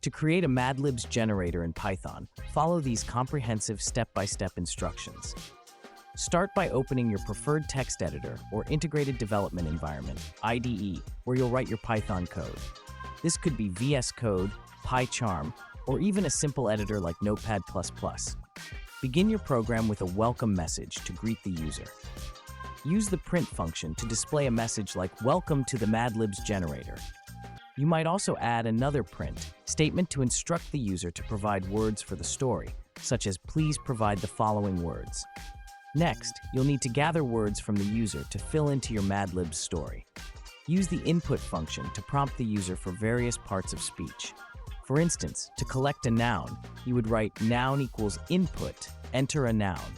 To create a Mad Libs generator in Python, follow these comprehensive step-by-step instructions. Start by opening your preferred text editor or integrated development environment, IDE, where you'll write your Python code. This could be VS Code, PyCharm, or even a simple editor like Notepad++. Begin your program with a welcome message to greet the user. Use the print function to display a message like "Welcome to the Mad Libs generator." You might also add another print statement to instruct the user to provide words for the story, such as "Please provide the following words." Next, you'll need to gather words from the user to fill into your Mad Libs story. Use the input function to prompt the user for various parts of speech. For instance, to collect a noun, you would write noun equals input, enter a noun.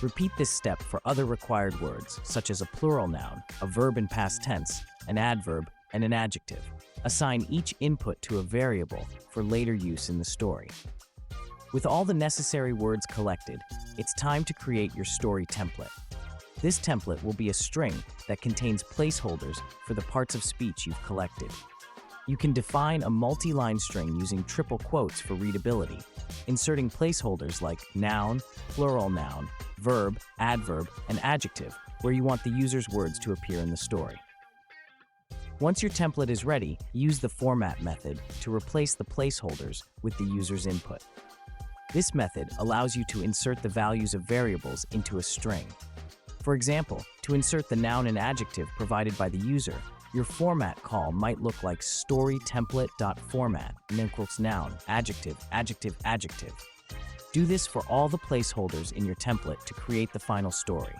Repeat this step for other required words, such as a plural noun, a verb in past tense, an adverb, and an adjective. Assign each input to a variable for later use in the story. With all the necessary words collected, it's time to create your story template. This template will be a string that contains placeholders for the parts of speech you've collected. You can define a multi-line string using triple quotes for readability, inserting placeholders like noun, plural noun, verb, adverb, and adjective, where you want the user's words to appear in the story. Once your template is ready, use the format method to replace the placeholders with the user's input. This method allows you to insert the values of variables into a string. For example, to insert the noun and adjective provided by the user, your format call might look like storyTemplate.format equals noun, adjective, adjective, adjective. Do this for all the placeholders in your template to create the final story.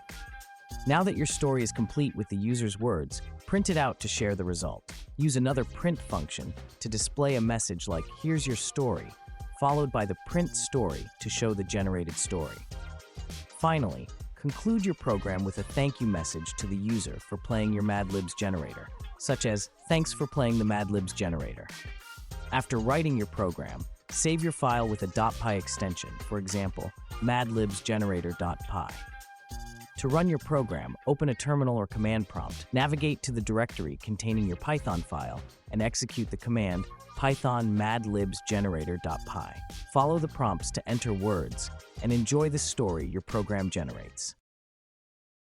Now that your story is complete with the user's words, print it out to share the result. Use another print function to display a message like "Here's your story," followed by the print story to show the generated story. Finally, conclude your program with a thank you message to the user for playing your Mad Libs generator, such as "Thanks for playing the Mad Libs generator." After writing your program, save your file with a .py extension, for example, madlibsgenerator.py. To run your program, open a terminal or command prompt, navigate to the directory containing your Python file, and execute the command python madlibsgenerator.py. Follow the prompts to enter words, and enjoy the story your program generates.